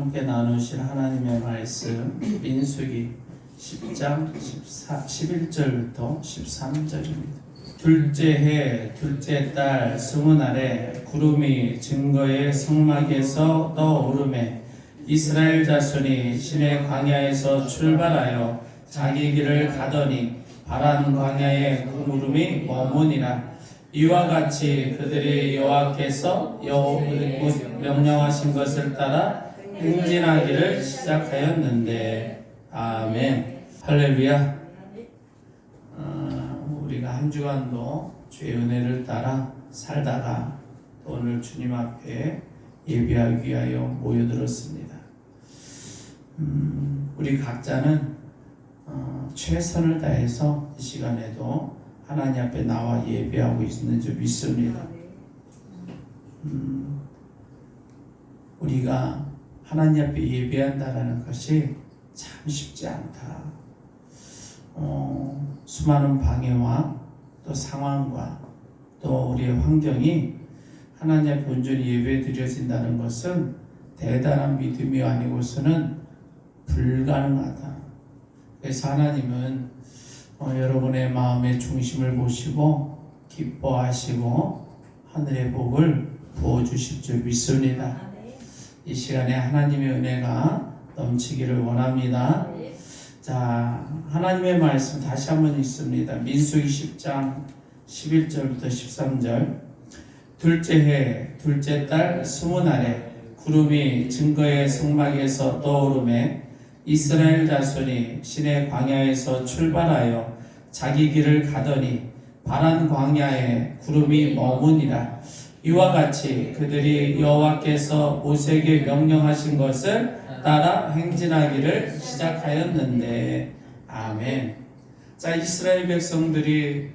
함께 나누실 하나님의 말씀 민수기 10장 11절부터 13절입니다. 둘째 해 둘째 달 20날에 구름이 증거의 성막에서 떠오르매 이스라엘 자손이 시내 광야에서 출발하여 자기 길을 가더니 바란 광야에 그 구름이 머무니라. 이와 같이 그들이 여호와께서 명령하신 것을 따라 행진하기를 시작하였는데. 아멘. 할렐루야. 우리가 한 주간도 주의 은혜를 따라 살다가 오늘 주님 앞에 예배하기 위하여 모여들었습니다. 우리 각자는 최선을 다해서 이 시간에도 하나님 앞에 나와 예배하고 있는 줄 믿습니다. 우리가 하나님 앞에 예배한다라는 것이 참 쉽지 않다. 수많은 방해와 또 상황과 또 우리의 환경이 하나님 앞에 온전히 예배 드려진다는 것은 대단한 믿음이 아니고서는 불가능하다. 그래서 하나님은 여러분의 마음의 중심을 보시고 기뻐하시고 하늘의 복을 부어주실 줄 믿습니다. 이 시간에 하나님의 은혜가 넘치기를 원합니다. 자, 하나님의 말씀 다시 한번 읽습니다. 민수기 10장 11절부터 13절. 둘째 해 둘째 달 20날에 구름이 증거의 성막에서 떠오르매 이스라엘 자손이 시내 광야에서 출발하여 자기 길을 가더니 바란 광야에 구름이 머무니라. 이와 같이 그들이 여호와께서 모세에게 명령하신 것을 따라 행진하기를 시작하였는데. 아멘. 자, 이스라엘 백성들이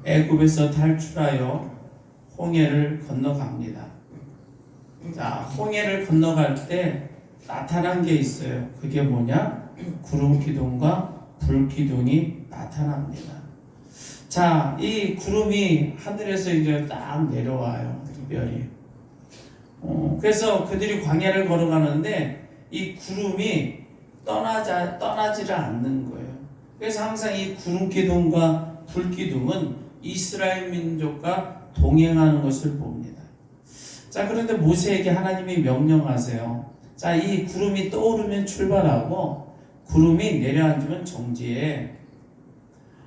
애굽에서 탈출하여 홍해를 건너갑니다. 자, 홍해를 건너갈 때 나타난 게 있어요. 그게 뭐냐? 구름 기둥과 불 기둥이 나타납니다. 자, 이 구름이 하늘에서 이제 딱 내려와요. 별이. 그래서 그들이 광야를 걸어가는데 이 구름이 떠나지를 않는 거예요. 그래서 항상 이 구름 기둥과 불 기둥은 이스라엘 민족과 동행하는 것을 봅니다. 자, 그런데 모세에게 하나님이 명령하세요. 자, 이 구름이 떠오르면 출발하고 구름이 내려앉으면 정지해.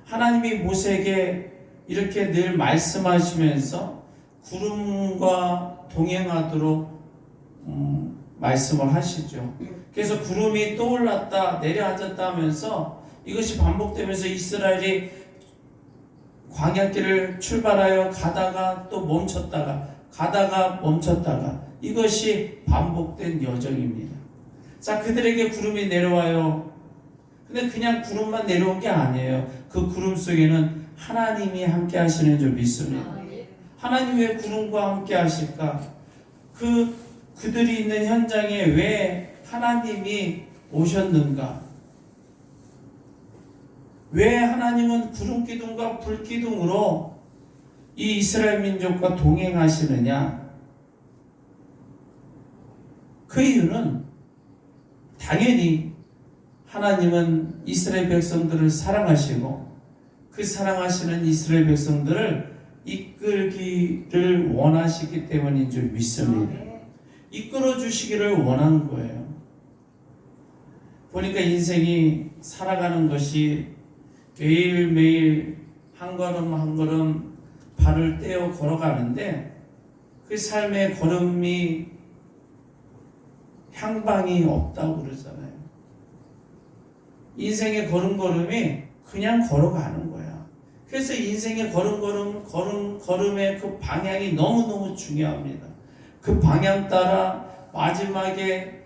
하나님이 모세에게 이렇게 늘 말씀하시면서 구름과 동행하도록 말씀을 하시죠. 그래서 구름이 떠올랐다 내려앉았다 하면서 이것이 반복되면서 이스라엘이 광야길을 출발하여 가다가 또 멈췄다가 가다가 멈췄다가 이것이 반복된 여정입니다. 자, 그들에게 구름이 내려와요. 근데 그냥 구름만 내려온 게 아니에요. 그 구름 속에는 하나님이 함께 하시는 줄 믿습니다. 하나님 왜 구름과 함께 하실까? 그들이 있는 현장에 왜 하나님이 오셨는가? 왜 하나님은 구름 기둥과 불 기둥으로 이 이스라엘 민족과 동행하시느냐? 그 이유는 당연히 하나님은 이스라엘 백성들을 사랑하시고 그 사랑하시는 이스라엘 백성들을 이끌기를 원하시기 때문인 줄 믿습니다. 이끌어 주시기를 원한 거예요. 보니까 인생이 살아가는 것이 매일매일 한 걸음 한 걸음 발을 떼어 걸어가는데 그 삶의 걸음이 향방이 없다고 그러잖아요. 인생의 걸음걸음이 그냥 걸어가는 거야. 그래서 인생의 걸음의 그 방향이 너무너무 중요합니다. 그 방향 따라 마지막에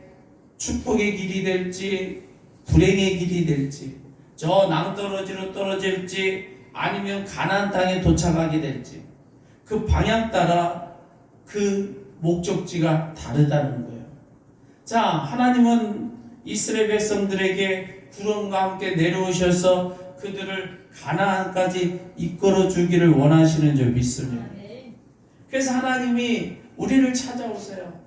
축복의 길이 될지 불행의 길이 될지 저 낭떠러지로 떨어질지 아니면 가나안 땅에 도착하게 될지 그 방향 따라 그 목적지가 다르다는 거예요. 자, 하나님은 이스라엘 백성들에게 구름과 함께 내려오셔서 그들을 가나안까지 이끌어 주기를 원하시는 줄 믿습니다. 그래서 하나님이 우리를 찾아오세요.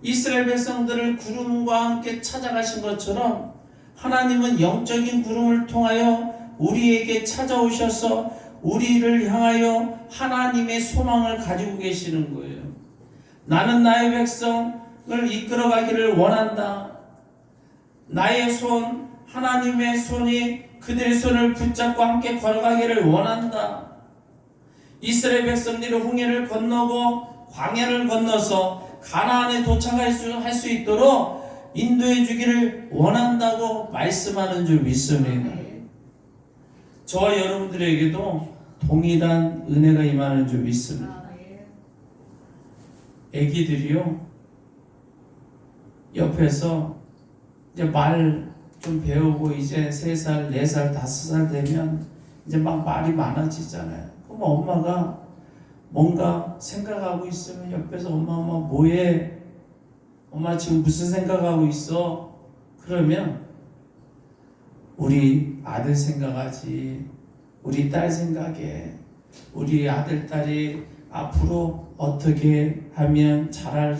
이스라엘 백성들을 구름과 함께 찾아가신 것처럼 하나님은 영적인 구름을 통하여 우리에게 찾아오셔서 우리를 향하여 하나님의 소망을 가지고 계시는 거예요. 나는 나의 백성을 이끌어가기를 원한다. 나의 손, 하나님의 손이 그들의 손을 붙잡고 함께 걸어가기를 원한다. 이스라엘 백성들이 홍해를 건너고 광야를 건너서 가나안에 도착할 수 있도록 인도해 주기를 원한다고 말씀하는 줄 믿습니다. 저와 여러분들에게도 동일한 은혜가 임하는 줄 믿습니다. 애기들이요, 옆에서 이제 말 좀 배우고 이제 3살, 4살, 5살 되면 이제 막 말이 많아지잖아요. 그럼 엄마가 뭔가 생각하고 있으면 옆에서 엄마 뭐해? 엄마 지금 무슨 생각하고 있어? 그러면 우리 아들 생각하지, 우리 딸 생각해. 우리 아들, 딸이 앞으로 어떻게 하면 잘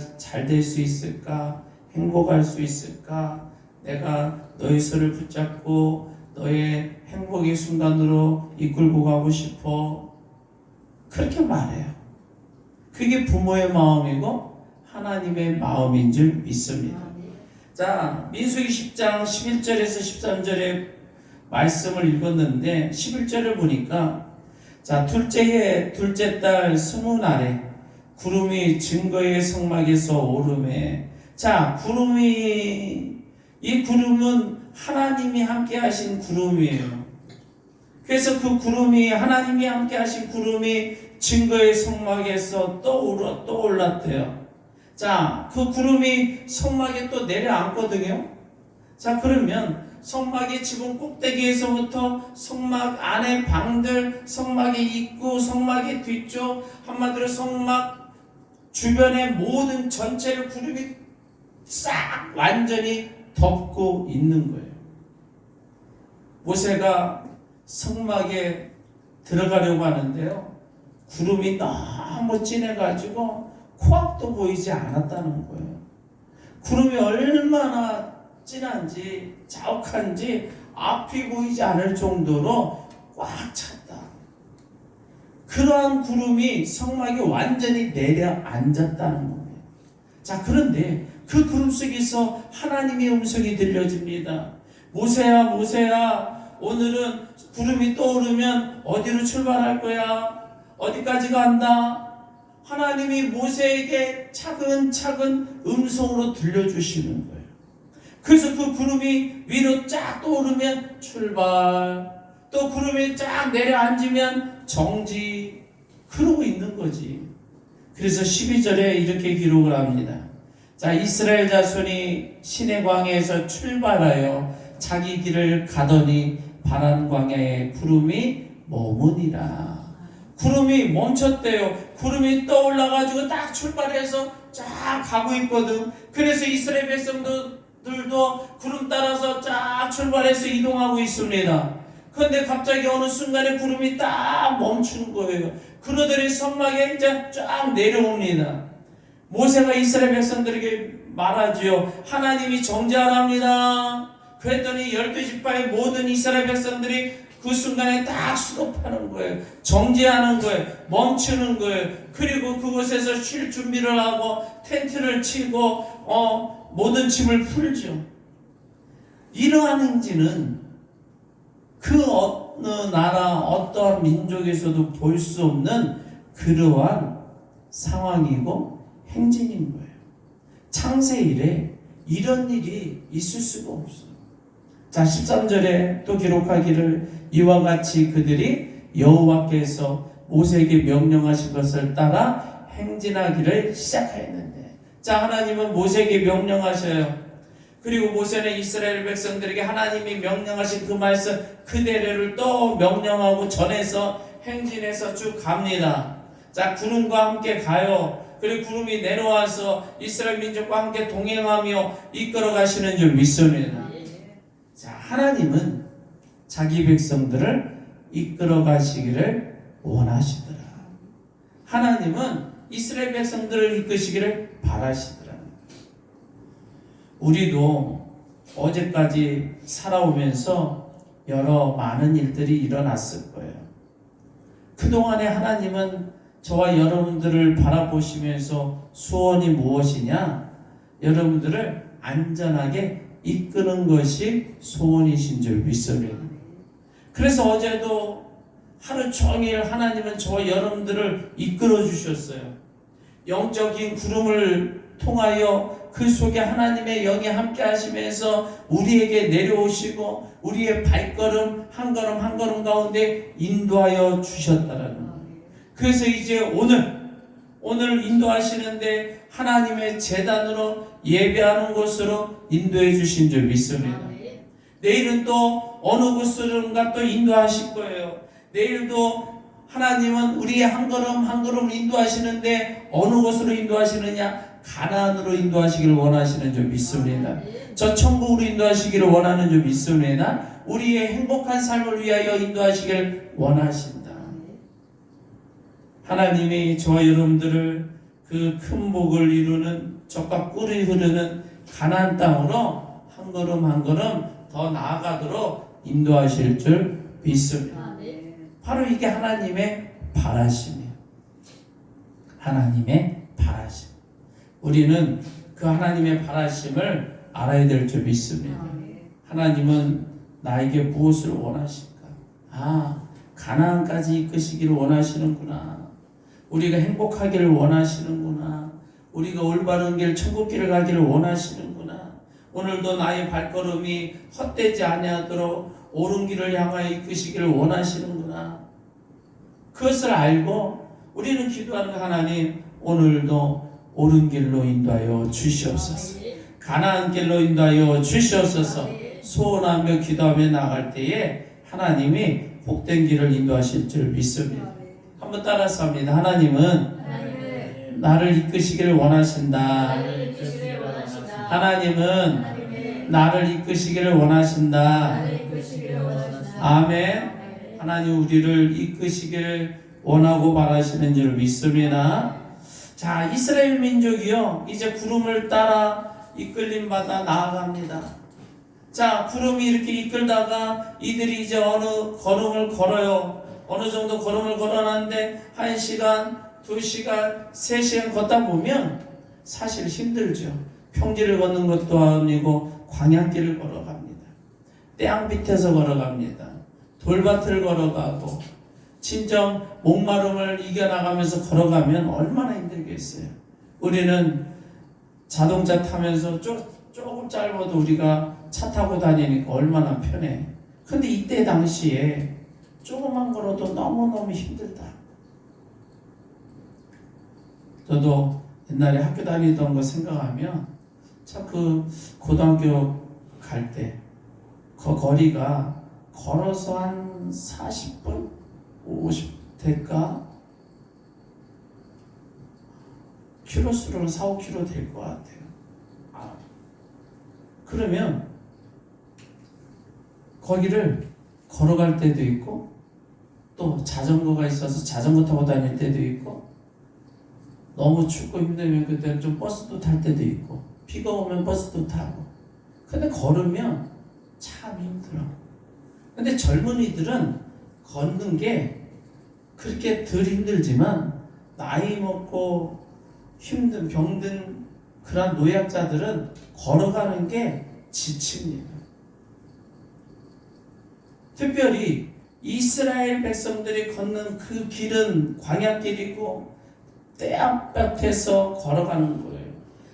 될 수 있을까? 행복할 수 있을까? 내가 너의 손을 붙잡고 너의 행복의 순간으로 이끌고 가고 싶어. 그렇게 말해요. 그게 부모의 마음이고 하나님의 마음인 줄 믿습니다. 자, 민수기 10장 11절에서 13절의 말씀을 읽었는데 11절을 보니까, 자, 둘째 해 둘째 달 20날에 구름이 증거의 성막에서 오르매. 자, 이 구름은 하나님이 함께 하신 구름이에요. 그래서 그 구름이, 하나님이 함께 하신 구름이 증거의 성막에서 또 올랐대요. 자, 그 구름이 성막에 또 내려앉거든요. 자, 그러면 성막의 지붕 꼭대기에서부터 성막 안의 방들, 성막의 입구, 성막의 뒤쪽, 한마디로 성막 주변의 모든 전체를 구름이 싹 완전히 덮고 있는 거예요. 모세가 성막에 들어가려고 하는데요, 구름이 너무 진해가지고 코앞도 보이지 않았다는 거예요. 구름이 얼마나 진한지 자욱한지 앞이 보이지 않을 정도로 꽉 찼다. 그러한 구름이 성막에 완전히 내려앉았다는 거예요. 자, 그런데 그 구름 속에서 하나님의 음성이 들려집니다. 모세야, 모세야, 오늘은 구름이 떠오르면 어디로 출발할 거야? 어디까지 간다? 하나님이 모세에게 차근차근 음성으로 들려주시는 거예요. 그래서 그 구름이 위로 쫙 떠오르면 출발, 또 구름이 쫙 내려앉으면 정지, 그러고 있는 거지. 그래서 12절에 이렇게 기록을 합니다. 자, 이스라엘 자손이 시내 광야에서 출발하여 자기 길을 가더니 바란 광야에 구름이 머무니라. 구름이 멈췄대요. 구름이 떠올라가지고 딱 출발해서 쫙 가고 있거든. 그래서 이스라엘 백성들도 구름 따라서 쫙 출발해서 이동하고 있습니다. 그런데 갑자기 어느 순간에 구름이 딱 멈추는 거예요. 그러더니 성막에 이제 쫙 내려옵니다. 모세가 이스라엘 백성들에게 말하지요. 하나님이 정죄하랍니다. 그랬더니 12지파의 모든 이스라엘 백성들이 그 순간에 딱 수급하는 거예요. 정죄하는 거예요. 멈추는 거예요. 그리고 그곳에서 쉴 준비를 하고 텐트를 치고 모든 짐을 풀죠. 이러한 행진은 그 어느 나라 어떠한 민족에서도 볼 수 없는 그러한 상황이고 행진인 거예요. 창세 이래 이런 일이 있을 수가 없어요. 자, 13절에 또 기록하기를 이와 같이 그들이 여호와께서 모세에게 명령하신 것을 따라 행진하기를 시작하였는데, 자, 하나님은 모세에게 명령하셔요. 그리고 모세는 이스라엘 백성들에게 하나님이 명령하신 그 말씀 그대로를 또 명령하고 전해서 행진해서 쭉 갑니다. 자, 구름과 함께 가요. 그리고 구름이 내려와서 이스라엘 민족과 함께 동행하며 이끌어 가시는 줄 믿습니다. 자, 하나님은 자기 백성들을 이끌어 가시기를 원하시더라. 하나님은 이스라엘 백성들을 이끄시기를 바라시더라. 우리도 어제까지 살아오면서 여러 많은 일들이 일어났을 거예요. 그동안에 하나님은 저와 여러분들을 바라보시면서 소원이 무엇이냐? 여러분들을 안전하게 이끄는 것이 소원이신 줄 믿습니다. 그래서 어제도 하루 종일 하나님은 저와 여러분들을 이끌어 주셨어요. 영적인 구름을 통하여 그 속에 하나님의 영이 함께 하시면서 우리에게 내려오시고 우리의 발걸음 한 걸음 한 걸음 가운데 인도하여 주셨다라는 거예요. 그래서 이제 오늘 인도하시는데 하나님의 제단으로 예배하는 곳으로 인도해 주신 줄 믿습니다. 내일은 또 어느 곳으로인가 또 인도하실 거예요. 내일도 하나님은 우리의 한 걸음 한 걸음 인도하시는데 어느 곳으로 인도하시느냐? 가나안으로 인도하시기를 원하시는 줄 믿습니다. 저 천국으로 인도하시기를 원하는 줄 믿습니다. 우리의 행복한 삶을 위하여 인도하시기를 원하신다. 하나님이 저와 여러분들을 그 큰 복을 이루는 젖과 꿀이 흐르는 가나안 땅으로 한 걸음 한 걸음 더 나아가도록 인도하실 줄 믿습니다. 바로 이게 하나님의 바라심이에요. 하나님의 바라심. 우리는 그 하나님의 바라심을 알아야 될 줄 믿습니다. 하나님은 나에게 무엇을 원하실까? 가나안까지 이끄시기를 원하시는구나. 우리가 행복하기를 원하시는구나. 우리가 올바른 길, 천국길을 가기를 원하시는구나. 오늘도 나의 발걸음이 헛되지 아니하도록 옳은 길을 향하여 이끄시기를 원하시는구나. 그것을 알고 우리는 기도하는 하나님, 오늘도 옳은 길로 인도하여 주시옵소서. 가나안 길로 인도하여 주시옵소서. 소원하며 기도하며 나갈 때에 하나님이 복된 길을 인도하실 줄 믿습니다. 한번 따라서 합니다. 하나님은 나를 이끄시기를 원하신다. 하나님은 나를 이끄시기를 원하신다. 아멘. 하나님 우리를 이끄시기를 원하고 바라시는 줄 믿습니다. 자, 이스라엘 민족이요, 이제 구름을 따라 이끌림 받아 나아갑니다. 자, 구름이 이렇게 이끌다가 이들이 이제 어느 걸음을 걸어요. 어느 정도 걸음을 걸어놨는데 1시간, 2시간, 3시간 걷다 보면 사실 힘들죠. 평지를 걷는 것도 아니고 광야길을 걸어갑니다. 떼양 밑에서 걸어갑니다. 돌밭을 걸어가고 진정 목마름을 이겨나가면서 걸어가면 얼마나 힘들겠어요. 우리는 자동차 타면서 조금 짧아도 우리가 차 타고 다니니까 얼마나 편해. 근데 이때 당시에 조금만 걸어도 너무너무 힘들다. 저도 옛날에 학교 다니던 거 생각하면 참 그 고등학교 갈 때 그 거리가 걸어서 한 40분? 50대가 키로수로는 4, 5km 될 것 같아요. 그러면 거기를 걸어갈 때도 있고 또 자전거가 있어서 자전거 타고 다닐 때도 있고 너무 춥고 힘들면 그때는 좀 버스도 탈 때도 있고 비가 오면 버스도 타고. 근데 걸으면 참 힘들어. 근데 젊은이들은 걷는 게 그렇게 덜 힘들지만 나이 먹고 힘든 병든 그런 노약자들은 걸어가는 게 지칩니다. 특별히 이스라엘 백성들이 걷는 그 길은 광야길이고 떼앞밭에서 걸어가는 거예요.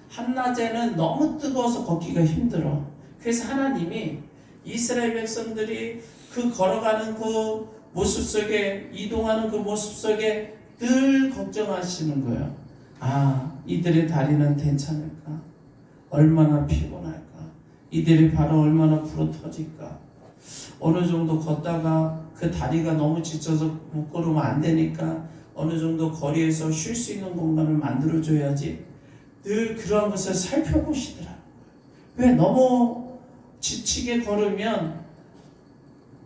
한낮에는 너무 뜨거워서 걷기가 힘들어. 그래서 하나님이 이스라엘 백성들이 그 걸어가는 그 모습 속에, 이동하는 그 모습 속에 늘 걱정하시는 거예요. 이들의 다리는 괜찮을까? 얼마나 피곤할까? 이들의 발은 얼마나 부러터질까? 어느 정도 걷다가 그 다리가 너무 지쳐서 못 걸으면 안 되니까 어느 정도 거리에서 쉴 수 있는 공간을 만들어줘야지. 늘 그런 것을 살펴보시더라고요. 왜? 너무 지치게 걸으면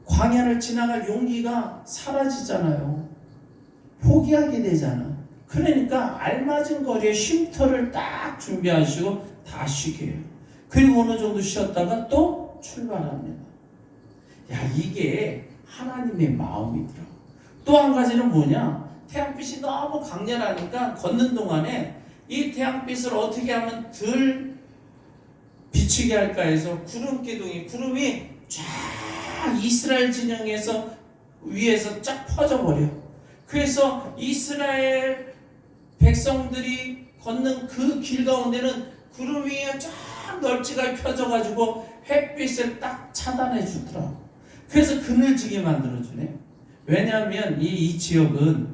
광야를 지나갈 용기가 사라지잖아요. 포기하게 되잖아. 그러니까 알맞은 거리에 쉼터를 딱 준비하시고 다 쉬게 해요. 그리고 어느 정도 쉬었다가 또 출발합니다. 야, 이게 하나님의 마음이더라고. 또 한 가지는 뭐냐? 태양빛이 너무 강렬하니까 걷는 동안에 이 태양빛을 어떻게 하면 덜 비추게 할까 해서 구름 기둥이, 구름이 쫙 이스라엘 진영에서 위에서 쫙 퍼져버려. 그래서 이스라엘 백성들이 걷는 그 길 가운데는 구름이 쫙 널찍하게 펴져가지고 햇빛을 딱 차단해 주더라고. 그래서 그늘지게 만들어주네. 왜냐하면 이 지역은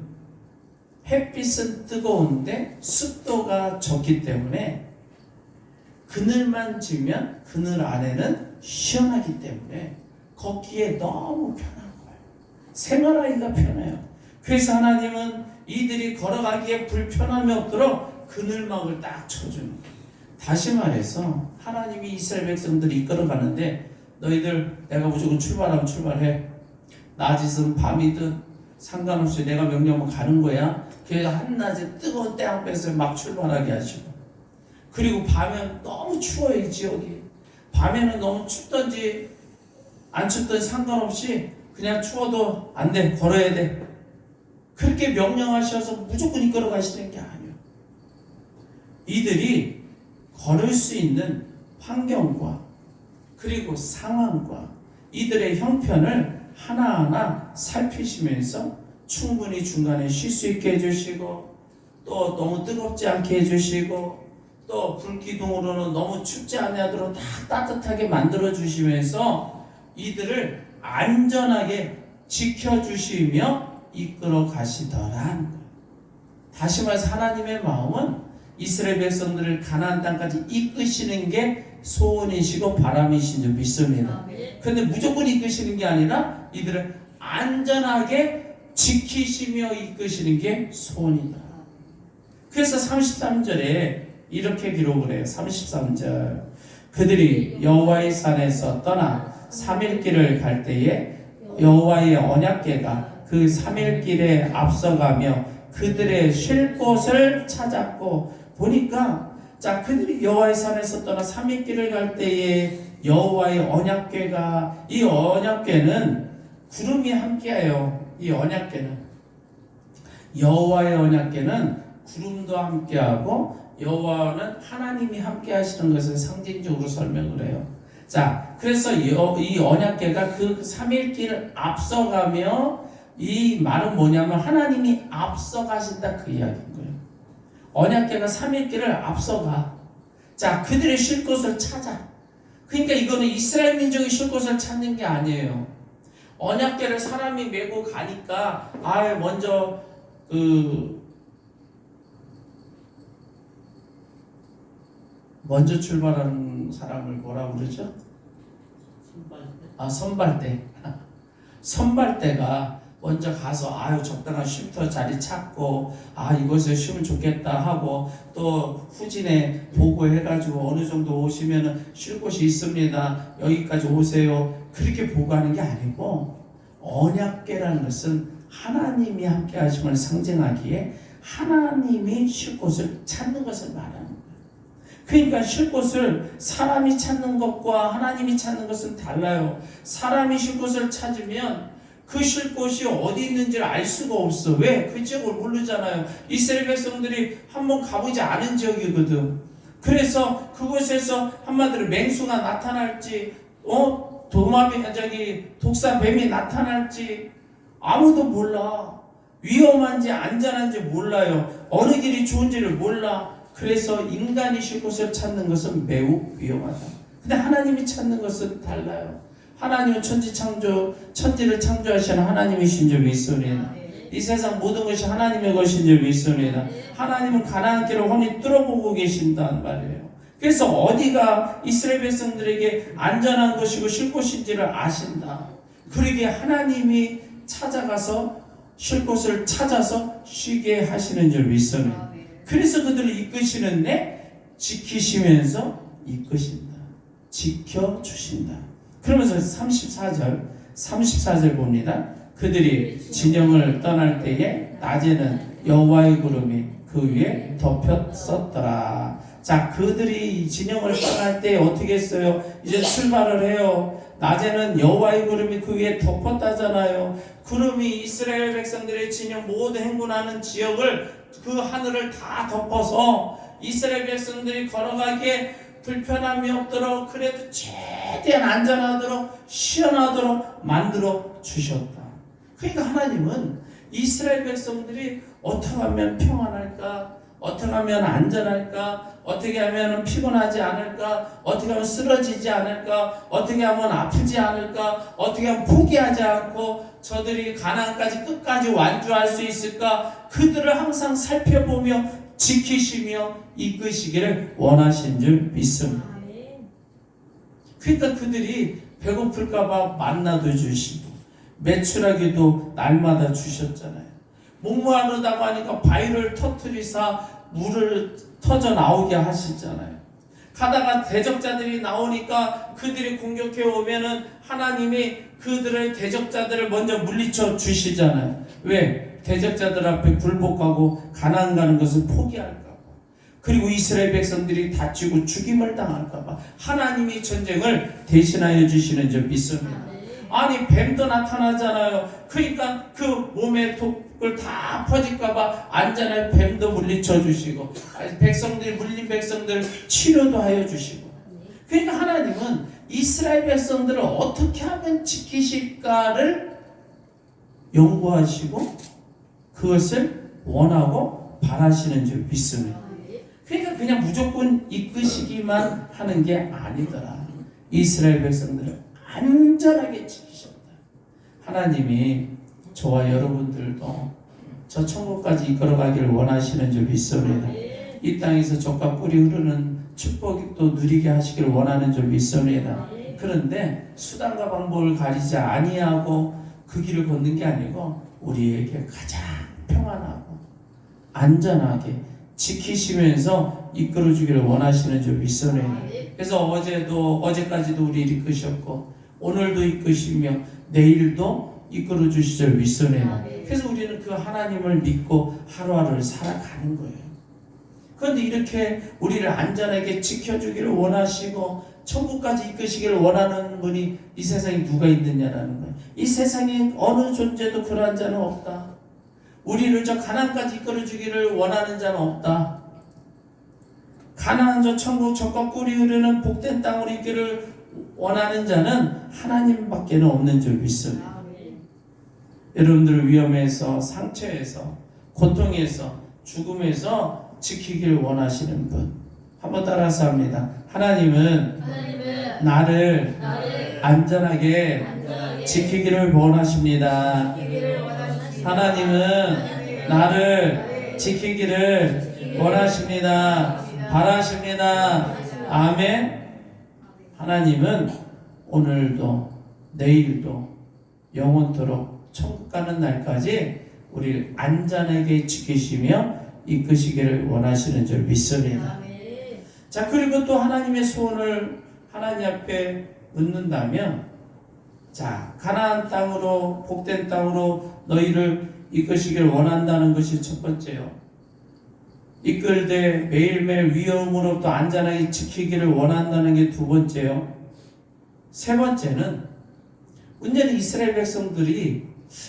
햇빛은 뜨거운데 습도가 적기 때문에 그늘만 지면 그늘 안에는 시원하기 때문에 걷기에 너무 편한 거예요. 생활하기가 편해요. 그래서 하나님은 이들이 걸어가기에 불편함이 없도록 그늘막을 딱 쳐주는 거예요. 다시 말해서 하나님이 이스라엘 백성들이 이끌어가는데 너희들 내가 무조건 출발하면 출발해. 낮이든 밤이든 상관없이 내가 명령하면 가는 거야. 그래서 한낮에 뜨거운 태양빛을 막 출발하게 하시고, 그리고 밤에는 너무 추워요. 이 지역이 밤에는 너무 춥던지 안 춥던지 상관없이 그냥 추워도 안 돼, 걸어야 돼. 그렇게 명령하셔서 무조건 이끌어 가시는 게 아니에요. 이들이 걸을 수 있는 환경과 그리고 상황과 이들의 형편을 하나하나 살피시면서 충분히 중간에 쉴 수 있게 해주시고, 또 너무 뜨겁지 않게 해주시고, 또 불기둥으로는 너무 춥지 않도록 다 따뜻하게 만들어 주시면서 이들을 안전하게 지켜주시며 이끌어 가시더라는 거예요. 다시 말해서 하나님의 마음은 이스라엘 백성들을 가나안 땅까지 이끄시는 게 소원이시고 바람이신 줄 믿습니다. 그런데 무조건 이끄시는 게 아니라 이들을 안전하게 지키시며 이끄시는 게 소원이다. 그래서 33절에 이렇게 기록을 해요. 33절, 그들이 여호와의 산에서 떠나 3일 길을 갈 때에 여호와의 언약궤가 그 3일 길에 앞서가며 그들의 쉴 곳을 찾았고, 보니까 자, 그들이 여호와의 산에서 떠나 3일 길을 갈 때에 여호와의 언약궤가, 이 언약궤는 구름이 함께해요. 이 언약궤는, 여호와의 언약궤는 구름도 함께하고 여호와는 하나님이 함께 하시는 것을 상징적으로 설명을 해요. 자, 그래서 이 언약궤가 그 3일 길을 앞서가며, 이 말은 뭐냐면 하나님이 앞서가신다 그 이야기인 거예요. 언약궤가 3일 길을 앞서가. 자, 그들의 쉴 곳을 찾아. 그러니까 이거는 이스라엘 민족이 쉴 곳을 찾는 게 아니에요. 언약궤를 사람이 메고 가니까 먼저 먼저 출발하는 사람을 뭐라고 그러죠? 선발대. 선발대가 먼저 가서 적당한 쉼터 자리 찾고 이곳에 쉬면 좋겠다 하고, 또 후진에 보고해가지고 어느 정도 오시면은 쉴 곳이 있습니다, 여기까지 오세요, 그렇게 보고하는 게 아니고, 언약궤라는 것은 하나님이 함께 하심을 상징하기에 하나님이 쉴 곳을 찾는 것을 말하는 거예요. 그러니까 쉴 곳을 사람이 찾는 것과 하나님이 찾는 것은 달라요. 사람이 쉴 곳을 찾으면 그 쉴 곳이 어디 있는지를 알 수가 없어. 왜? 그 지역을 모르잖아요. 이스라엘 백성들이 한번 가보지 않은 지역이거든. 그래서 그곳에서 한마디로 맹수가 나타날지, 독사뱀이 나타날지 아무도 몰라. 위험한지 안전한지 몰라요. 어느 길이 좋은지를 몰라. 그래서 인간이 쉴 곳을 찾는 것은 매우 위험하다. 근데 하나님이 찾는 것은 달라요. 하나님은 천지를 창조하시는 하나님이신 줄 믿습니다. 이 세상 모든 것이 하나님의 것인 줄 믿습니다. 하나님은 가나안 길을 훤히 뚫어보고 계신다는 말이에요. 그래서 어디가 이스라엘 백성들에게 안전한 것이고 쉴 곳인지를 아신다. 그러기에 하나님이 찾아가서 쉴 곳을 찾아서 쉬게 하시는 줄 믿습니다. 그래서 그들을 이끄시는데 지키시면서 이끄신다. 지켜주신다. 그러면서 34절 봅니다. 그들이 진영을 떠날 때에 낮에는 여호와의 구름이 그 위에 덮였었더라. 자, 그들이 진영을 떠날 때 어떻게 했어요? 이제 출발을 해요. 낮에는 여호와의 구름이 그 위에 덮었다잖아요. 구름이 이스라엘 백성들의 진영 모두 행군하는 지역을 그 하늘을 다 덮어서 이스라엘 백성들이 걸어가기에 불편함이 없도록 그래도 최대한 안전하도록 시원하도록 만들어 주셨다. 그러니까 하나님은 이스라엘 백성들이 어떻게 하면 평안할까? 어떻게 하면 안전할까? 어떻게 하면 피곤하지 않을까? 어떻게 하면 쓰러지지 않을까? 어떻게 하면 아프지 않을까? 어떻게 하면 포기하지 않고 저들이 가나안까지 끝까지 완주할 수 있을까? 그들을 항상 살펴보며 지키시며 이끄시기를 원하신 줄 믿습니다. 그러니까 그들이 배고플까봐 만나도 주시고 매출하기도 날마다 주셨잖아요. 목마르다고 하니까 바위를 터뜨리사 물을 터져 나오게 하시잖아요. 가다가 대적자들이 나오니까 그들이 공격해 오면은 하나님이 그들의 대적자들을 먼저 물리쳐 주시잖아요. 왜? 대적자들 앞에 굴복하고 가나안 가는 것을 포기할까 봐. 그리고 이스라엘 백성들이 다치고 죽임을 당할까 봐 하나님이 전쟁을 대신하여 주시는 줄 믿습니다. 아니 뱀도 나타나잖아요. 그러니까 그 몸에 독을 다 퍼질까봐 안전하게 뱀도 물리쳐 주시고 백성들이 물린 백성들 치료도 하여 주시고. 그러니까 하나님은 이스라엘 백성들을 어떻게 하면 지키실까를 연구하시고 그것을 원하고 바라시는 줄 믿습니다. 그러니까 그냥 무조건 이끄시기만 하는 게 아니더라. 이스라엘 백성들을 안전하게 지키셨다. 하나님이 저와 여러분들도 저 천국까지 이끌어가기를 원하시는 줄 믿습니다. 이 땅에서 젖과 꿀이 흐르는 축복도 누리게 하시기를 원하는 줄 믿습니다. 그런데 수단과 방법을 가리지 아니하고 그 길을 걷는 게 아니고 우리에게 가장 평안하고 안전하게 지키시면서 이끌어주기를 원하시는 줄 믿습니다. 그래서 어제까지도 우리를 이끄셨고 오늘도 이끄시며 내일도 이끌어 주실 줄 믿습니다. 그래서 우리는 그 하나님을 믿고 하루하루를 살아가는 거예요. 그런데 이렇게 우리를 안전하게 지켜주기를 원하시고 천국까지 이끄시기를 원하는 분이 이 세상에 누가 있느냐라는 거예요. 이 세상에 어느 존재도 그러한 자는 없다. 우리를 저 가나안까지 이끌어주기를 원하는 자는 없다. 가나안 저 천국 젖과 꿀이 흐르는 복된 땅으로 있기를 원하는 자는 하나님밖에 없는 줄 믿습니다. 여러분들을 위험에서 상처에서 고통에서 죽음에서 지키기를 원하시는 분 한번 따라서 합니다. 하나님은 나를 안전하게 지키기를 원하십니다. 하나님은 나를 지키기를 원하십니다. 바라십니다. 아멘. 하나님은 오늘도 내일도 영원토록 천국 가는 날까지 우리를 안전하게 지키시며 이끄시기를 원하시는 줄 믿습니다. 자, 그리고 또 하나님의 소원을 하나님 앞에 묻는다면, 자, 가나안 땅으로 복된 땅으로 너희를 이끄시기를 원한다는 것이 첫 번째요. 이끌되 매일매일 위험으로부터 안전하게 지키기를 원한다는 게 두 번째요. 세 번째는 문제는 이스라엘 백성들이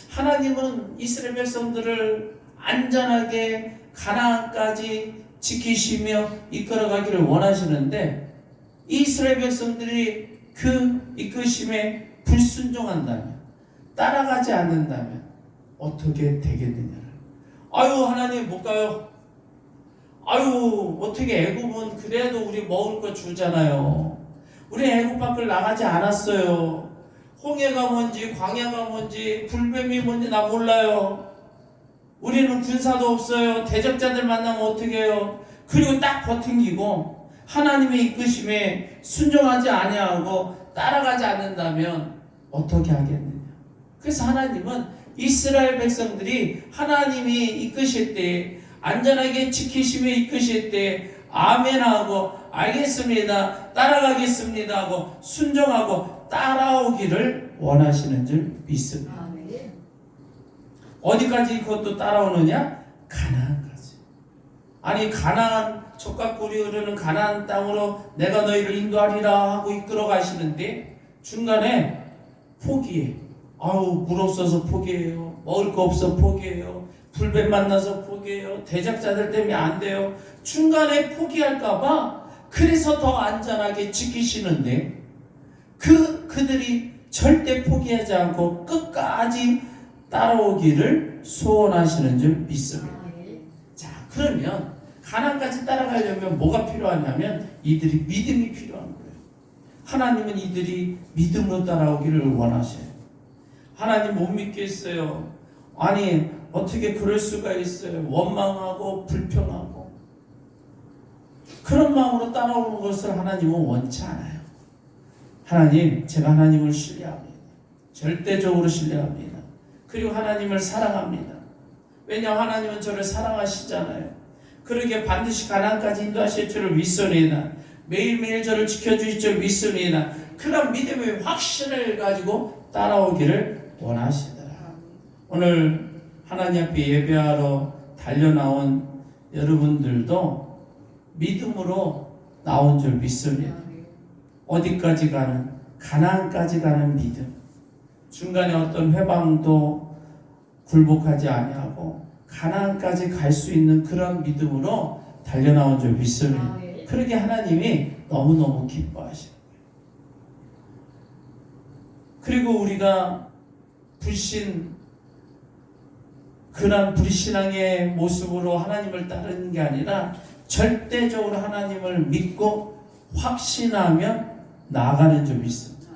하나님은 이스라엘 백성들을 안전하게 가나안까지 지키시며 이끌어가기를 원하시는데 이스라엘 백성들이 그 이끄심에 불순종한다면 따라가지 않는다면 어떻게 되겠느냐. 아유 하나님 못 가요. 아유 어떻게 애굽은 그래도 우리 먹을 거 주잖아요. 우리 애굽 밖을 나가지 않았어요. 홍해가 뭔지 광야가 뭔지 불뱀이 뭔지 나 몰라요. 우리는 군사도 없어요. 대적자들 만나면 어떻게 해요? 그리고 딱 버팅기고 하나님의 이끄심에 순종하지 아니하고 따라가지 않는다면 어떻게 하겠느냐. 그래서 하나님은 이스라엘 백성들이 하나님이 이끄실 때 안전하게 지키시며 이끄실 때 아멘하고 알겠습니다 따라가겠습니다 하고 순종하고 따라오기를 원하시는 줄 믿습니다. 어디까지 그것도 따라오느냐? 가나안까지. 아니 가나안 젖과 꿀이 흐르는 가나안 땅으로 내가 너희를 인도하리라 하고 이끌어 가시는데 중간에 포기해. 아우 물 없어서 포기해요. 먹을 거 없어 포기해요. 불뱀 만나서 포기해요. 대적자들 때문에 안 돼요. 중간에 포기할까봐 그래서 더 안전하게 지키시는데 그들이 절대 포기하지 않고 끝까지 따라오기를 소원하시는 줄 믿습니다. 자, 그러면 가나안까지 따라가려면 뭐가 필요하냐면 이들이 믿음이 필요한 거예요. 하나님은 이들이 믿음으로 따라오기를 원하셔요. 하나님 못 믿겠어요. 아니 어떻게 그럴 수가 있어요. 원망하고 불평하고 그런 마음으로 따라오는 것을 하나님은 원치 않아요. 하나님, 제가 하나님을 신뢰합니다. 절대적으로 신뢰합니다. 그리고 하나님을 사랑합니다. 왜냐하면 하나님은 저를 사랑하시잖아요. 그러기에 반드시 가나안까지 인도하실 줄을 믿습니다. 매일매일 저를 지켜주실 줄 믿습니다. 그런 믿음의 확신을 가지고 따라오기를 원하시더라. 오늘 하나님 앞에 예배하러 달려나온 여러분들도 믿음으로 나온 줄 믿습니다. 어디까지 가는? 가나안까지 가는 믿음. 중간에 어떤 회방도 굴복하지 아니하고 가나안까지 갈 수 있는 그런 믿음으로 달려나온 줄 믿습니다. 그러게 하나님이 너무너무 기뻐하시는 거예요. 그리고 우리가 그런 불신앙의 모습으로 하나님을 따르는 게 아니라 절대적으로 하나님을 믿고 확신하며 나아가는 줄 믿습니다.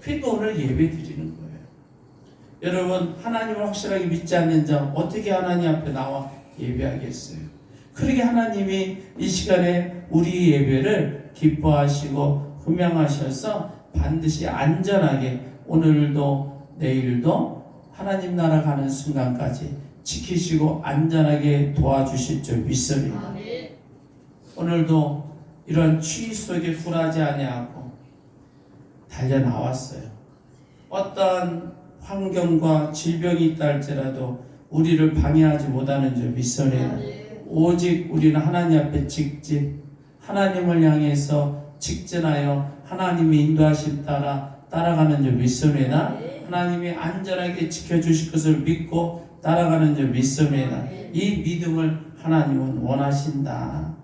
그러니까 오늘 예배 드리는 거예요. 여러분, 하나님을 확실하게 믿지 않는 자 어떻게 하나님 앞에 나와 예배하겠어요? 그러게 하나님이 이 시간에 우리 예배를 기뻐하시고 흠양하셔서 반드시 안전하게 오늘도 내일도 하나님 나라 가는 순간까지 지키시고 안전하게 도와주실 줄 믿습니다. 오늘도 이런 추위 속에 굴하지 아니하고 달려나왔어요. 어떠한 환경과 질병이 있다 할지라도 우리를 방해하지 못하는 줄 믿습니다. 오직 우리는 하나님 앞에 직진, 하나님을 향해서 직진하여 하나님의 인도하심 따라 따라가는 줄 믿습니다. 하나님이 안전하게 지켜주실 것을 믿고 따라가는 줄 믿습니다. 이 믿음을 하나님은 원하신다.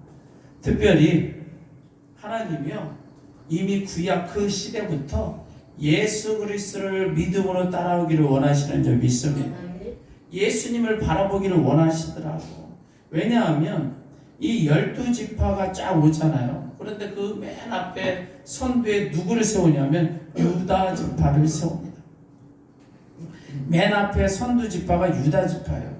특별히 하나님이요 이미 구약 그 시대부터 예수 그리스도를 믿음으로 따라오기를 원하시는 줄 믿습니다. 예수님을 바라보기를 원하시더라고. 왜냐하면 이 12지파가 쫙 오잖아요. 그런데 그 맨 앞에 선두에 누구를 세우냐면 유다 지파를 세웁니다. 맨 앞에 선두 지파가 유다 지파예요.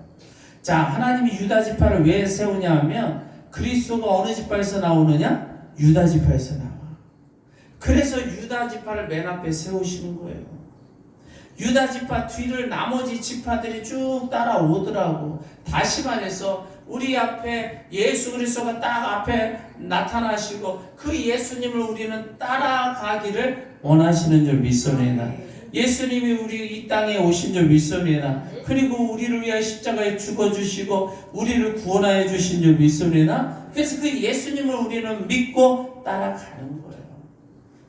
자, 하나님이 유다 지파를 왜 세우냐 하면 그리스도가 어느 지파에서 나오느냐? 유다 지파에서 나와. 그래서 유다 지파를 맨 앞에 세우시는 거예요. 유다 지파 뒤를 나머지 지파들이 쭉 따라오더라고. 다시 말해서 우리 앞에 예수 그리스도가 딱 앞에 나타나시고 그 예수님을 우리는 따라가기를 원하시는 줄 믿습니다. 예수님이 우리 이 땅에 오신 줄 믿습니다. 그리고 우리를 위하여 십자가에 죽어주시고 우리를 구원하여 주신 줄 믿습니다. 그래서 그 예수님을 우리는 믿고 따라가는 거예요.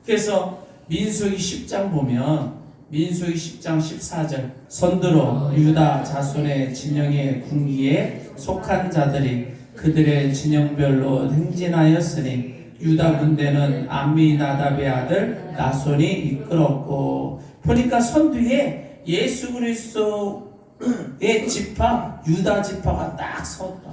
그래서 민수기 10장 보면 민수기 10장 14절 선두로 유다 자손의 진영의 군기에 속한 자들이 그들의 진영별로 행진하였으니 유다 군대는 암미나답의 아들 나손이 이끌었고 보니까 선두에 예수 그리스도의 지파 유다 지파가 딱 섰다.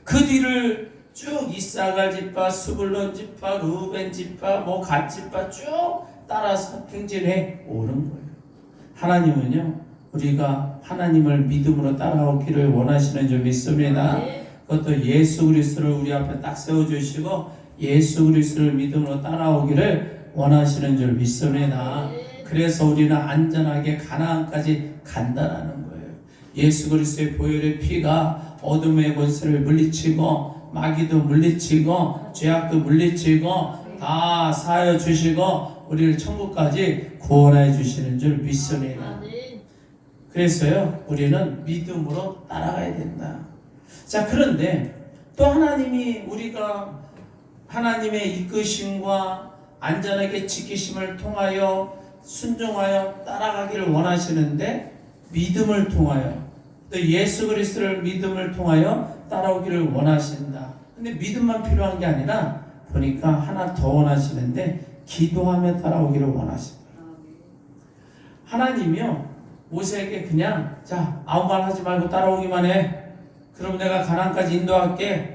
그 뒤를 쭉 이사갈 지파, 스불론 지파, 루벤 지파, 갓 지파 쭉 따라서 행진해 오는 거예요. 하나님은요, 우리가 하나님을 믿음으로 따라오기를 원하시는 줄 믿습니다. 그것도 예수 그리스도를 우리 앞에 딱 세워주시고 예수 그리스도를 믿음으로 따라오기를 원하시는 줄 믿습니다. 그래서 우리는 안전하게 가나안까지 간다라는 거예요. 예수 그리스도의 보혈의 피가 어둠의 권세를 물리치고 마귀도 물리치고 죄악도 물리치고 다 사하여 주시고 우리를 천국까지 구원해 주시는 줄 믿습니다. 그래서요 우리는 믿음으로 따라가야 된다. 자, 그런데 또 하나님이 우리가 하나님의 이끄심과 안전하게 지키심을 통하여 순종하여 따라가기를 원하시는데 믿음을 통하여 또 예수 그리스도를 믿음을 통하여 따라오기를 원하신다. 근데 믿음만 필요한 게 아니라 보니까 하나 더 원하시는데 기도하며 따라오기를 원하신다. 하나님이요 모세에게 그냥 자 아무 말 하지 말고 따라오기만 해. 그럼 내가 가나안까지 인도할게.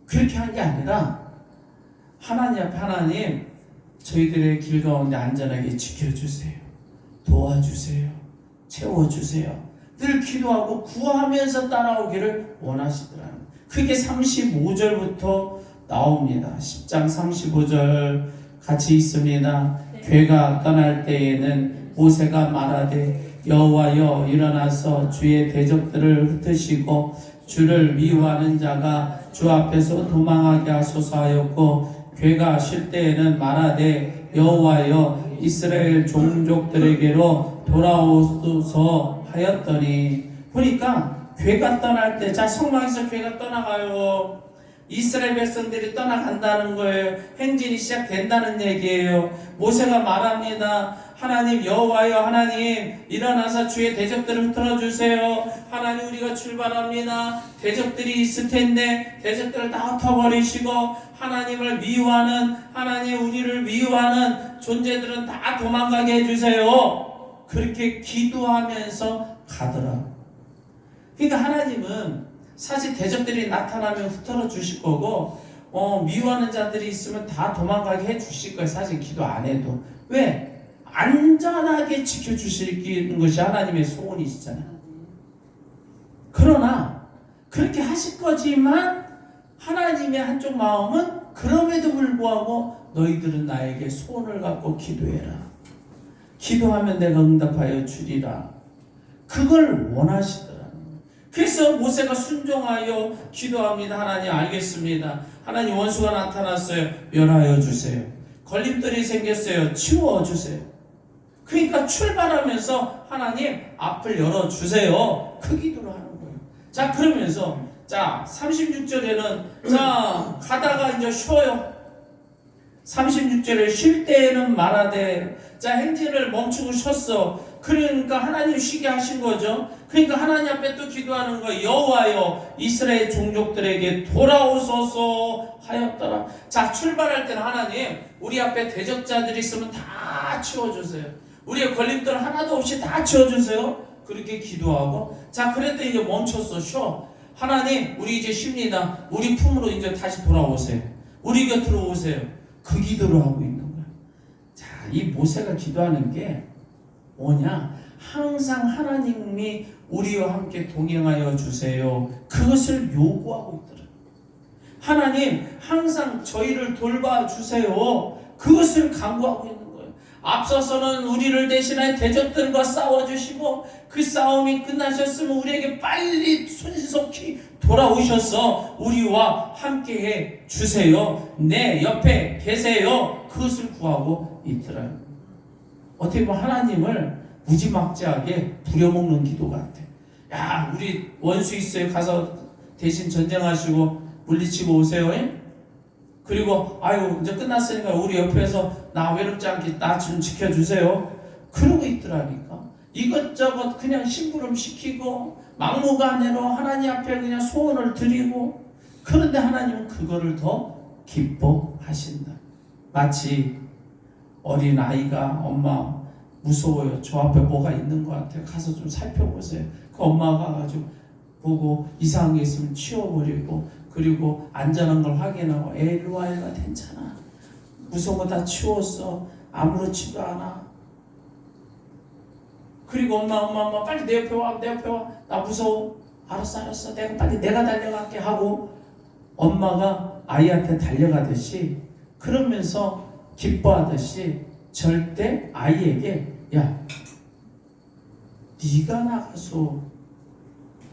그렇게 한 게 아니라 하나님 앞에 하나님 저희들의 길 가운데 안전하게 지켜주세요. 도와주세요. 채워주세요. 늘 기도하고 구하면서 따라오기를 원하시더라는 거예요. 그게 35절부터 나옵니다. 10장 35절 같이 있습니다. 괴가 떠날 때에는 모세가 말하되 여호와여 일어나서 주의 대적들을 흩으시고 주를 미워하는 자가 주 앞에서 도망하게 하소서 하였고 괴가 쉴 때에는 말하되 여호와여 이스라엘 종족들에게로 돌아오소서 하였더니 보니까 괴가 떠날 때 자 성막에서 괴가 떠나가요. 이스라엘 백성들이 떠나간다는 거예요. 행진이 시작된다는 얘기예요. 모세가 말합니다. 하나님 여호와여 하나님 일어나서 주의 대적들을 흩어주세요. 하나님 우리가 출발합니다. 대적들이 있을 텐데 대적들을 다 흩어버리시고 하나님을 미워하는 하나님 우리를 미워하는 존재들은 다 도망가게 해주세요. 그렇게 기도하면서 가더라고요. 그러니까 하나님은 사실 대적들이 나타나면 흩어져 주실 거고 미워하는 자들이 있으면 다 도망가게 해 주실 거예요. 사실 기도 안 해도. 왜? 안전하게 지켜주시는 것이 하나님의 소원이시잖아요. 그러나 그렇게 하실 거지만 하나님의 한쪽 마음은 그럼에도 불구하고 너희들은 나에게 소원을 갖고 기도해라. 기도하면 내가 응답하여 주리라. 그걸 원하시더라. 그래서 모세가 순종하여 기도합니다. 하나님 알겠습니다. 하나님 원수가 나타났어요. 멸하여 주세요. 걸림돌이 생겼어요. 치워주세요. 그러니까 출발하면서 하나님 앞을 열어주세요. 그 기도를 하는 거예요. 자 그러면서 자 36절에는 자 가다가 이제 쉬어요. 36절에 쉴 때에는 말하되 자 행진을 멈추고 쉬었어. 그러니까 하나님 쉬게 하신 거죠. 그러니까 하나님 앞에 또 기도하는 거예요. 여호와여 이스라엘 종족들에게 돌아오소서 하였더라. 자 출발할 때는 하나님 우리 앞에 대적자들이 있으면 다 치워주세요. 우리의 걸림돌 하나도 없이 다 치워주세요. 그렇게 기도하고 자 그랬더니 이제 멈췄어. 쉬어. 하나님 우리 이제 쉽니다. 우리 품으로 이제 다시 돌아오세요. 우리 곁으로 오세요. 그 기도를 하고 있는 거예요. 자, 이 모세가 기도하는 게 뭐냐? 항상 하나님이 우리와 함께 동행하여 주세요. 그것을 요구하고 있더라. 하나님 항상 저희를 돌봐 주세요. 그것을 간구하고 있는 거예요. 앞서서는 우리를 대신하여 대적들과 싸워주시고 그 싸움이 끝나셨으면 우리에게 빨리 손속히 돌아오셔서 우리와 함께해 주세요. 내 옆에 계세요. 그것을 구하고 있더라고요. 어떻게 보면 하나님을 무지막지하게 부려먹는 기도 같아. 야 우리 원수 있어요. 가서 대신 전쟁하시고 물리치고 오세요. 그리고 아유 이제 끝났으니까 우리 옆에서 나 외롭지 않게 나 좀 지켜주세요. 그러고 있더라니까. 이것저것 그냥 심부름 시키고 막무가내로 하나님 앞에 그냥 소원을 드리고 그런데 하나님은 그거를 더 기뻐하신다. 마치 어린 아이가 엄마 무서워요. 저 앞에 뭐가 있는 것 같아요. 가서 좀 살펴보세요. 그 엄마가 가가지고 보고 이상한 게 있으면 치워버리고 그리고 안전한 걸 확인하고 일로 와 얘가 괜찮아. 무서운 거 다 치웠어. 아무렇지도 않아. 그리고 엄마 빨리 내 옆에 와. 내 옆에 와. 나 무서워. 알았어. 내가 달려갈게 하고 엄마가 아이한테 달려가듯이 그러면서 기뻐하듯이 절대 아이에게 야 네가 나가서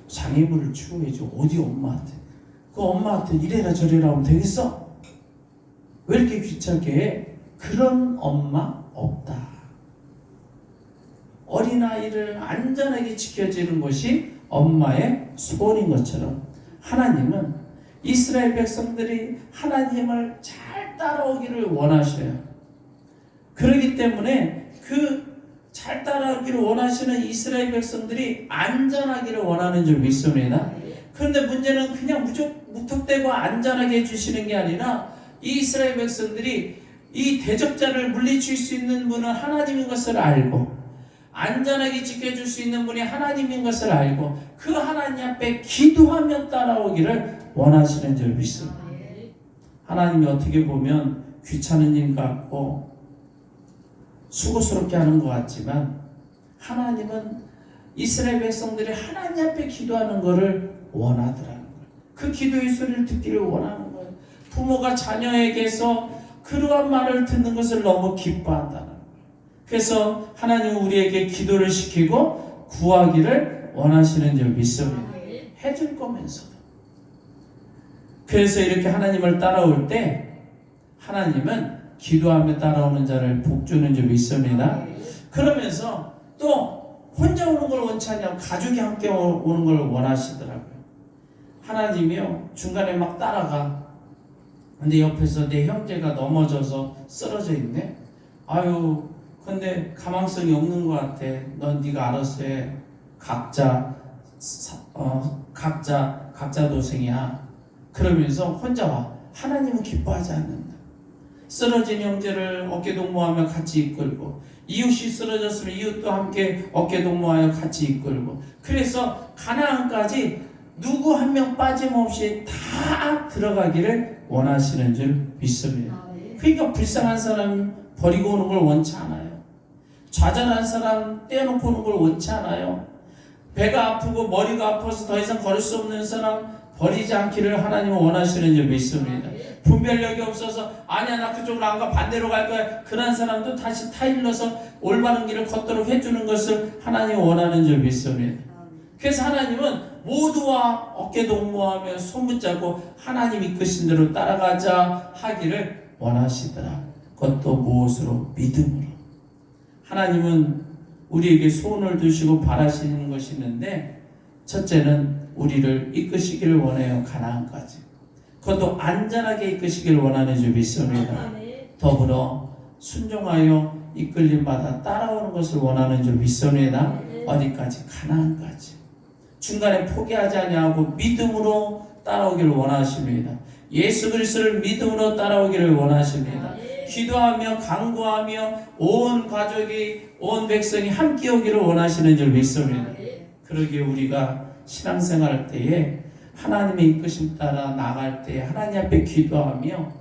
장애물을 치워야지 어디 엄마한테 그 엄마한테 이래라 저래라 하면 되겠어? 왜 이렇게 귀찮게 해? 그런 엄마 없다. 어린아이를 안전하게 지켜주는 것이 엄마의 소원인 것처럼 하나님은 이스라엘 백성들이 하나님을 잘 따라오기를 원하셔요. 그렇기 때문에 그 잘 따라오기를 원하시는 이스라엘 백성들이 안전하기를 원하는 줄 믿습니다. 그런데 문제는 그냥 무턱대고 안전하게 해주시는 게 아니라 이 이스라엘 백성들이 이 대적자를 물리칠 수 있는 분은 하나님인 것을 알고 안전하게 지켜줄 수 있는 분이 하나님인 것을 알고 그 하나님 앞에 기도하며 따라오기를 원하시는 줄 믿습니다. 하나님이 어떻게 보면 귀찮은 일 같고 수고스럽게 하는 것 같지만 하나님은 이스라엘 백성들이 하나님 앞에 기도하는 것을 원하더라는 거예요. 그 기도의 소리를 듣기를 원하는 거예요. 부모가 자녀에게서 그러한 말을 듣는 것을 너무 기뻐한다는 거예요. 그래서 하나님은 우리에게 기도를 시키고 구하기를 원하시는 줄 믿습니다. 해줄 거면서도. 그래서 이렇게 하나님을 따라올 때 하나님은 기도하며 따라오는 자를 복주는 줄 믿습니다. 그러면서 또 혼자 오는 걸 원치 않냐고 가족이 함께 오는 걸 원하시더라고요. 하나님이요 중간에 막 따라가. 근데 옆에서 내 형제가 넘어져서 쓰러져 있네. 아유 근데 가망성이 없는 것 같아. 넌 네가 알아서 해. 각자 도생이야. 그러면서 혼자 와. 하나님은 기뻐하지 않는다. 쓰러진 형제를 어깨동무하며 같이 이끌고 이웃이 쓰러졌으면 이웃도 함께 어깨동무하여 같이 이끌고 그래서 가나안까지 누구 한 명 빠짐없이 다 들어가기를 원하시는 줄 믿습니다. 그러니까 불쌍한 사람 버리고 오는 걸 원치 않아요. 좌절한 사람 떼어놓고 오는 걸 원치 않아요. 배가 아프고 머리가 아파서 더 이상 걸을 수 없는 사람 버리지 않기를 하나님은 원하시는 줄 믿습니다. 분별력이 없어서 아니야 나 그쪽으로 안 가 반대로 갈 거야. 그런 사람도 다시 타일러서 올바른 길을 걷도록 해주는 것을 하나님은 원하는 줄 믿습니다. 그래서 하나님은 모두와 어깨동무하며 손붙잡고 하나님 이끄신 대로 따라가자 하기를 원하시더라. 그것도 무엇으로? 믿음으로. 하나님은 우리에게 소원을 두시고 바라시는 것이 있는데 첫째는 우리를 이끄시기를 원해요. 가나안까지. 그것도 안전하게 이끄시기를 원하는 줄 믿습니다. 더불어 순종하여 이끌림받아 따라오는 것을 원하는 줄 믿습니다. 어디까지? 가나안까지. 중간에 포기하지 아니하고 믿음으로 따라오기를 원하십니다. 예수 그리스도를 믿음으로 따라오기를 원하십니다. 기도하며 간구하며 온 가족이 온 백성이 함께 오기를 원하시는 줄 믿습니다. 그러기에 우리가 신앙생활할 때에 하나님의 이끄심 따라 나갈 때 하나님 앞에 기도하며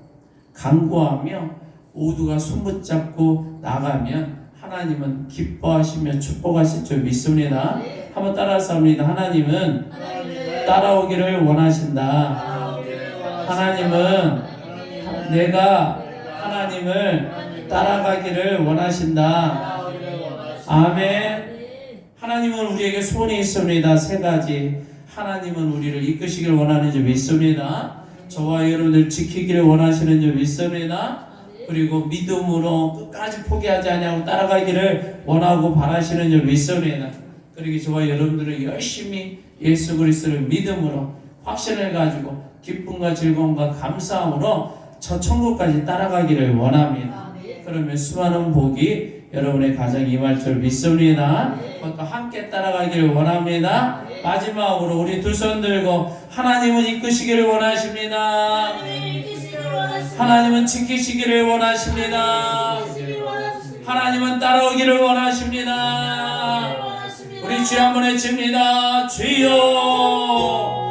간구하며 모두가 손붙잡고 나가면 하나님은 기뻐하시며 축복하실 줄 믿습니다. 한번 따라서 합니다. 하나님은 따라오기를 원하신다. 하나님은 내가 하나님을 따라가기를 원하신다. 아멘. 하나님은 우리에게 소원이 있습니다. 세 가지. 하나님은 우리를 이끄시기를 원하는 줄 믿습니다. 저와 여러분들 지키기를 원하시는 줄 믿습니다. 그리고 믿음으로 끝까지 포기하지 않냐고 따라가기를 원하고 바라시는 줄 믿습니다. 그리고 저와 여러분들은 열심히 예수 그리스도를 믿음으로 확신을 가지고 기쁨과 즐거움과 감사함으로 저 천국까지 따라가기를 원합니다. 그러면 수많은 복이 여러분의 가정에 임할 줄 믿습니다. 그것도 함께 따라가기를 원합니다. 마지막으로 우리 두 손 들고 하나님은 이끄시기를 원하십니다. 하나님은 지키시기를 원하십니다. 하나님은 따라오기를 원하십니다. 우리 주여 한번 외칩니다. 주여